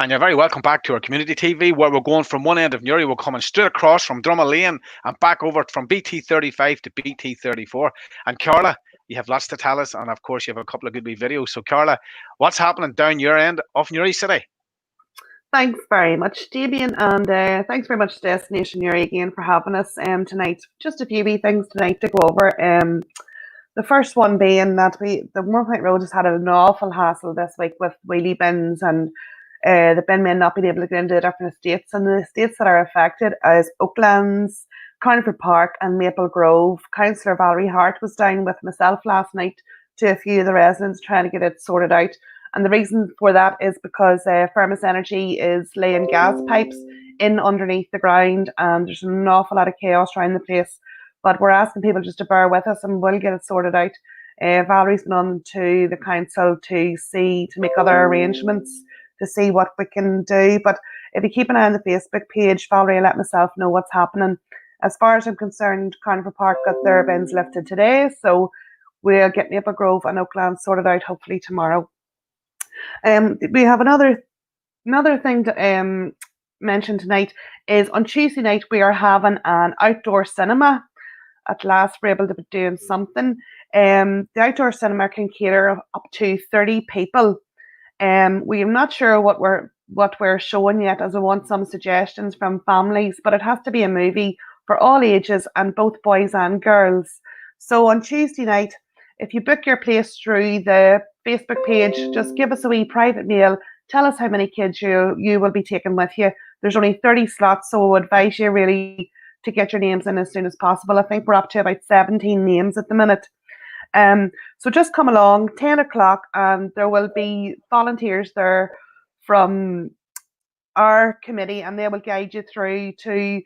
And you're very welcome back to our community TV, where we're going from one end of Newry. We're coming straight across from Drummond Lane and back over from BT35 to BT34. And Carla, you have lots to tell us, and of course, you have a couple of good wee videos. So, Carla, what's happening down your end of Newry City? Thanks very much, Damien, and thanks very much, Destination Newry, again for having us tonight. Just a few wee things tonight to go over. The first one being that the Moorpoint Road has had an awful hassle this week with wheelie bins and the bin men not being able to get into the different estates. And the estates that are affected is Oaklands, Carniford Park and Maple Grove. Councillor Valerie Hart was down with myself last night to a few of the residents trying to get it sorted out. And the reason for that is because Firmus Energy is laying gas pipes in underneath the ground, and there's an awful lot of chaos around the place. But we're asking people just to bear with us, and we'll get it sorted out. Valerie's been on to the council to make other arrangements to see what we can do. But if you keep an eye on the Facebook page, Valerie will let myself know what's happening. As far as I'm concerned, Carniford Park got their bins lifted today, so we'll get Maple Grove and Oakland sorted out hopefully tomorrow. We have another thing to mention tonight is on Tuesday night we are having an outdoor cinema. At last we're able to be doing something. The outdoor cinema can cater up to 30 people. We are not sure what we're showing yet, as I want some suggestions from families, but it has to be a movie for all ages and both boys and girls. So on Tuesday night, if you book your place through the Facebook page, just give us a wee private mail. Tell us how many kids you will be taking with you. There's only 30 slots, so I would advise you really to get your names in as soon as possible. I think we're up to about 17 names at the minute. So just come along, 10 o'clock, and there will be volunteers there from our committee, and they will guide you through to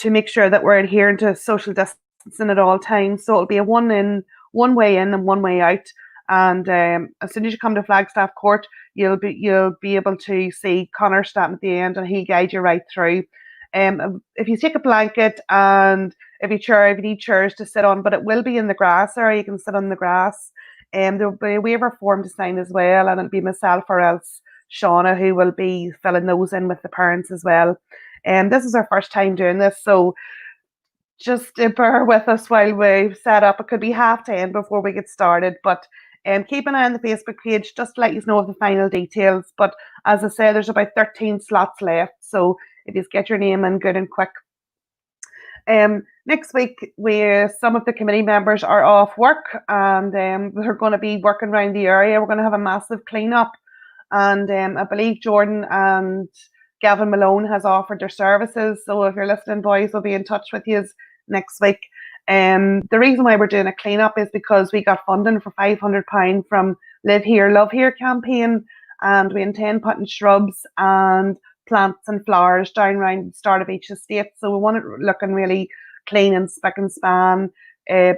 make sure that we're adhering to social distancing at all times. So it'll be a one way in and one way out. And as soon as you come to Flagstaff Court, you'll be able to see Connor standing at the end, and he'll guide you right through. If you take a blanket and if you need chairs to sit on, but it will be in the grass area. You can sit on the grass. There will be a waiver form to sign as well, and it'll be myself or else Shauna who will be filling those in with the parents as well. This is our first time doing this, so just bear with us while we set up. It could be 10:30 before we get started, but keep an eye on the Facebook page just to let you know of the final details. But as I say, there's about 13 slots left, so if you get your name in good and quick. Next week, some of the committee members are off work, and we're going to be working around the area. We're going to have a massive clean-up, and I believe Jordan and Gavin Malone has offered their services. So if you're listening, boys, we'll be in touch with you next week. The reason why we're doing a clean-up is because we got funding for £500 from Live Here, Love Here campaign, and we intend putting shrubs and plants and flowers down around the start of each estate. So we want it looking really clean and spick and span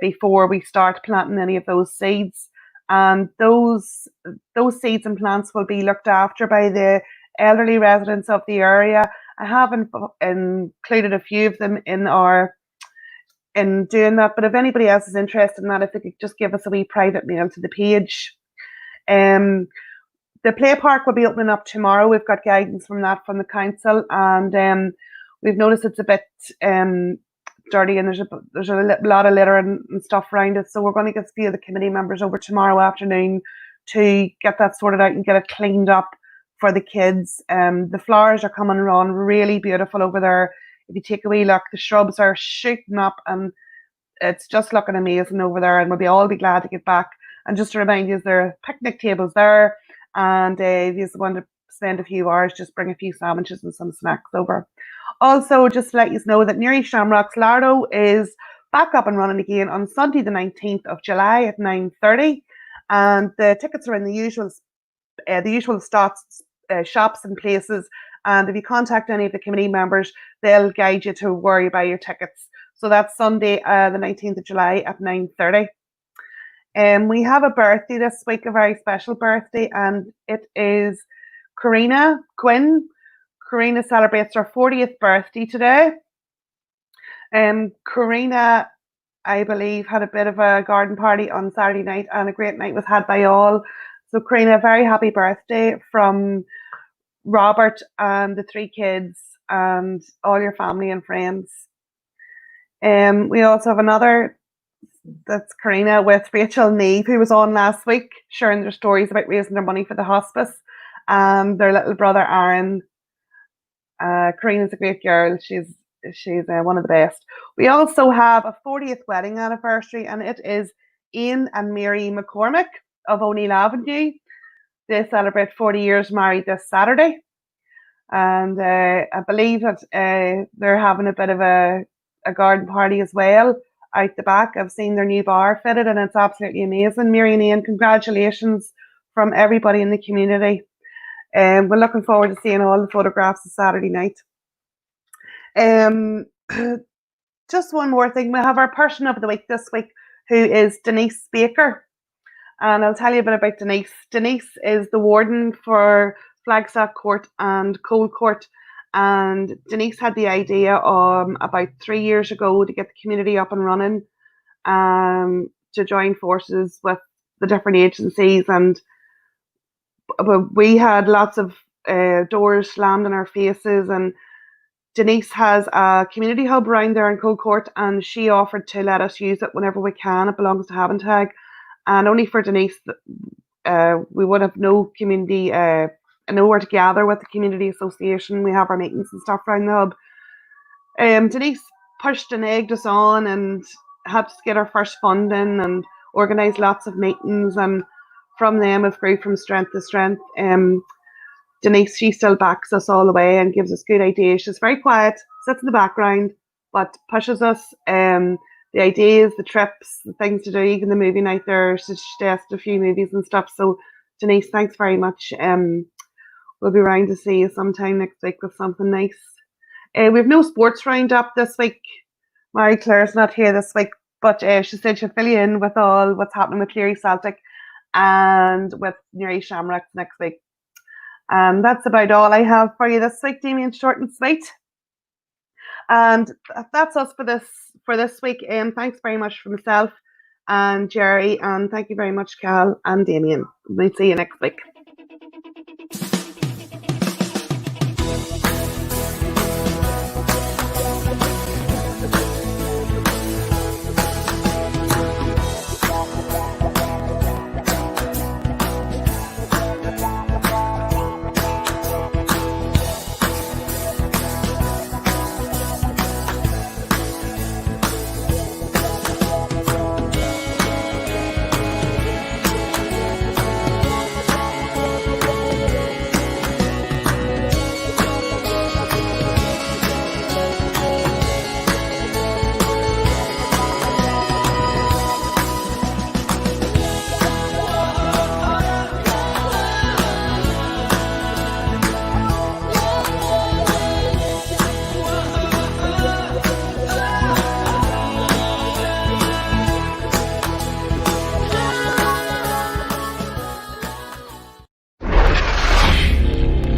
before we start planting any of those seeds. And those seeds and plants will be looked after by the elderly residents of the area. I have included a few of them in doing that, but if anybody else is interested in that, if they could just give us a wee private mail to the page. The play park will be opening up tomorrow. We've got guidance from the council, and we've noticed it's a bit dirty, and there's a lot of litter and stuff around it. So we're going to get a few of the committee members over tomorrow afternoon to get that sorted out and get it cleaned up for the kids. The flowers are coming on really beautiful over there. If you take a wee look, the shrubs are shooting up, and it's just looking amazing over there, and we'll all be glad to get back. And just to remind you, there are picnic tables there, and if you want to spend a few hours, just bring a few sandwiches and some snacks over. Also, just to let you know that Newry Shamrocks Lardo is back up and running again on Sunday the 19th of July at 9:30, and the tickets are in the usual shops and places. And if you contact any of the committee members, they'll guide you to where you buy your tickets. So that's Sunday, the 19th of July at 9:30. We have a birthday this week, a very special birthday, and it is Karina Quinn. Karina celebrates her 40th birthday today. Karina, I believe, had a bit of a garden party on Saturday night, and a great night was had by all. So Karina, very happy birthday from Robert and the 3 kids and all your family and friends. We also have another, that's Karina with Rachel and Neve, who was on last week, sharing their stories about raising their money for the hospice, and their little brother Aaron. Karina's a great girl. She's one of the best. We also have a 40th wedding anniversary, and it is Ian and Mary McCormick of O'Neill Avenue. They celebrate 40 years married this Saturday, and I believe that they're having a bit of a garden party as well out the back. I've seen their new bar fitted, and it's absolutely amazing. Mary and Ian, congratulations from everybody in the community. We're looking forward to seeing all the photographs on Saturday night. Just one more thing. We have our person of the week this week, who is Denise Baker. And I'll tell you a bit about Denise. Denise is the warden for Flagstaff Court and Cole Court. And Denise had the idea about 3 years ago to get the community up and running, to join forces with the different agencies. And we had lots of doors slammed in our faces, and Denise has a community hub around there in Cole Court, and she offered to let us use it whenever we can. It belongs to Havantag, and only for Denise, we would have no community, nowhere to gather with the community association. We have our meetings and stuff around the hub. Denise pushed and egged us on and helped us get our first funding and organised lots of meetings, and from them it grew from strength to strength. Denise, she still backs us all the way and gives us good ideas. She's very quiet, sits in the background, but pushes us. The ideas, the trips, the things to do, even the movie night there. She's tested a few movies and stuff. So Denise, thanks very much. We'll be around to see you sometime next week with something nice. We've no sports roundup this week. Mary Claire's not here this week, but she said she'll fill you in with all what's happening with Cleary Celtic and with Newry Shamrocks next week. And that's about all I have for you this week, Damien, short and sweet. And that's us for this week. Thanks very much for myself and Jerry, and thank you very much, Cal and Damien. We'll see you next week.